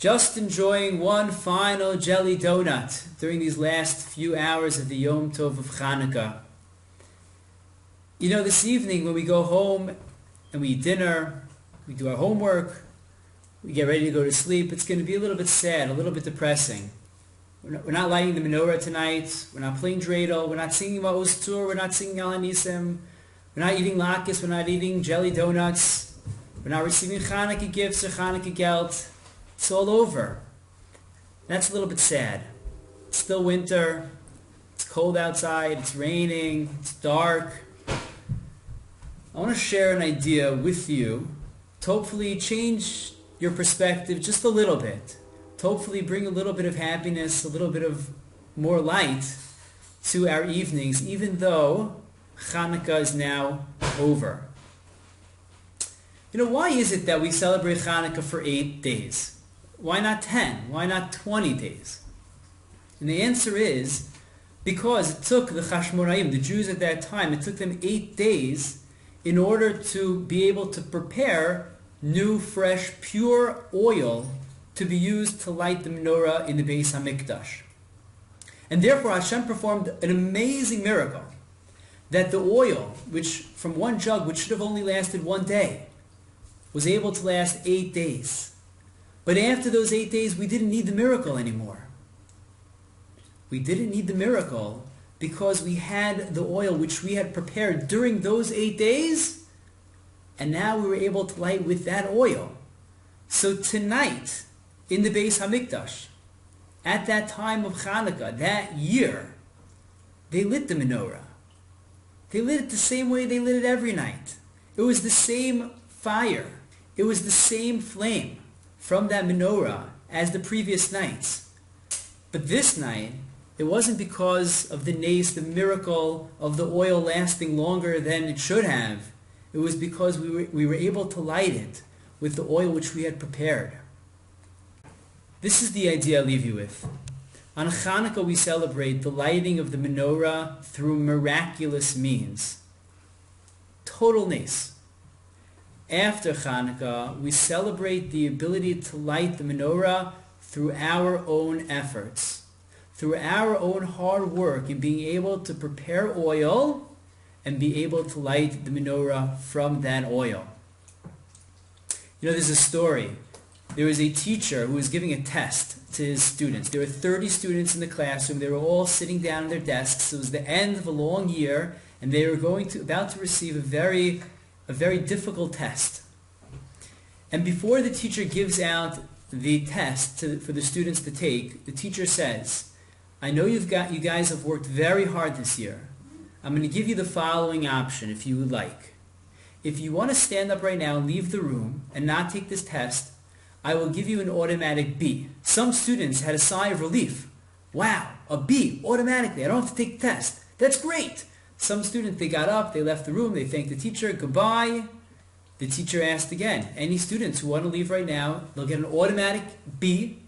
Just enjoying one final jelly donut during these last few hours of the Yom Tov of Chanukah. You know, this evening when we go home and we eat dinner, we do our homework, we get ready to go to sleep, it's going to be a little bit sad, a little bit depressing. We're not lighting the menorah tonight, we're not playing dreidel, we're not singing Ma'oz Tur, we're not singing Al Hanisim, we're not eating latkes, we're not eating jelly donuts, we're not receiving Chanukah gifts or Chanukah gelt. It's all over. That's a little bit sad. It's still winter, it's cold outside, it's raining, it's dark. I want to share an idea with you to hopefully change your perspective just a little bit. To hopefully bring a little bit of happiness, a little bit of more light to our evenings, even though Chanukah is now over. You know, why is it that we celebrate Chanukah for 8 days? Why not 10? Why not 20 days? And the answer is because it took the Chashmonaim, the Jews at that time, it took them 8 days in order to be able to prepare new, fresh, pure oil to be used to light the menorah in the Beis HaMikdash. And therefore Hashem performed an amazing miracle that the oil, which from one jug, which should have only lasted 1 day, was able to last 8 days. But after those 8 days, we didn't need the miracle anymore. We didn't need the miracle because we had the oil which we had prepared during those 8 days, and now we were able to light with that oil. So tonight, in the Beis HaMikdash, at that time of Chanukah, that year, they lit the menorah. They lit it the same way they lit it every night. It was the same fire. It was the same flame from that menorah as the previous nights. But this night, it wasn't because of the nace, the miracle of the oil lasting longer than it should have. It was because we were able to light it with the oil which we had prepared. This is the idea I leave you with. On Chanukah we celebrate the lighting of the menorah through miraculous means. Total nace. After Chanukah, we celebrate the ability to light the menorah through our own efforts, through our own hard work in being able to prepare oil and be able to light the menorah from that oil. You know, there's a story. There was a teacher who was giving a test to his students. There were 30 students in the classroom. They were all sitting down at their desks. It was the end of a long year, and they were about to receive a very difficult test. And before the teacher gives out the test for the students to take, the teacher says, I know you guys have worked very hard this year. I'm going to give you the following option if you would like. If you want to stand up right now and leave the room and not take this test, I will give you an automatic B. Some students had a sigh of relief. Wow, a B, automatically. I don't have to take the test. That's great. Some students, they got up, they left the room, they thanked the teacher, goodbye. The teacher asked again, any students who want to leave right now, they'll get an automatic B.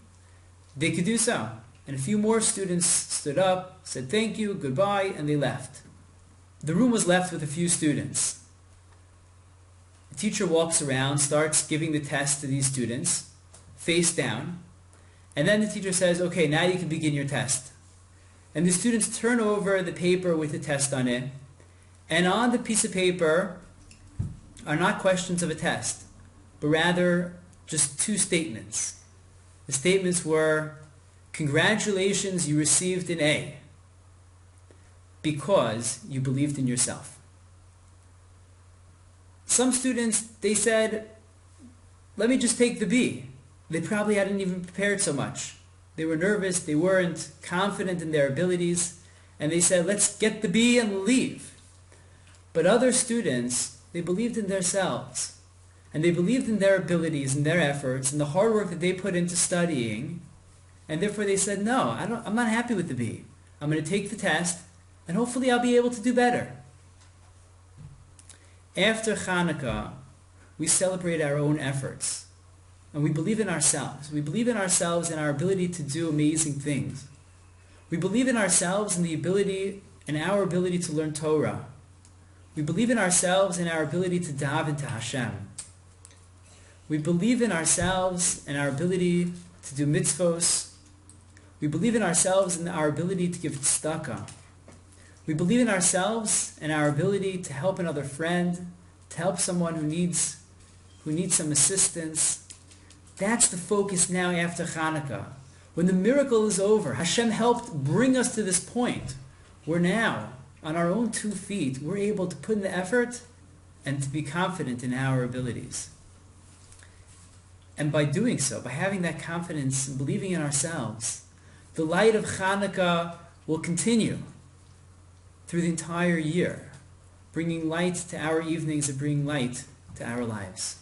They could do so. And a few more students stood up, said thank you, goodbye, and they left. The room was left with a few students. The teacher walks around, starts giving the test to these students, face down, and then the teacher says, okay, now you can begin your test. And the students turn over the paper with the test on it, and on the piece of paper are not questions of a test, but rather just 2 statements. The statements were, congratulations, you received an A, because you believed in yourself. Some students, they said, let me just take the B. They probably hadn't even prepared so much. They were nervous, they weren't confident in their abilities, and they said, let's get the B and leave. But other students, they believed in themselves, and they believed in their abilities and their efforts and the hard work that they put into studying, and therefore they said, no, I'm not happy with the B. I'm going to take the test, and hopefully I'll be able to do better. After Chanukah, we celebrate our own efforts. And we believe in ourselves. We believe in ourselves and our ability to do amazing things. We believe in ourselves and our ability to learn Torah. We believe in ourselves and our ability to daven to Hashem. We believe in ourselves and our ability to do mitzvos. We believe in ourselves and our ability to give tzedakah. We believe in ourselves and our ability to help another friend, to help someone who needs some assistance. That's the focus now after Chanukah. When the miracle is over, Hashem helped bring us to this point. We're now on our own 2 feet. We're able to put in the effort and to be confident in our abilities. And by doing so, by having that confidence and believing in ourselves, the light of Chanukah will continue through the entire year, bringing light to our evenings and bringing light to our lives.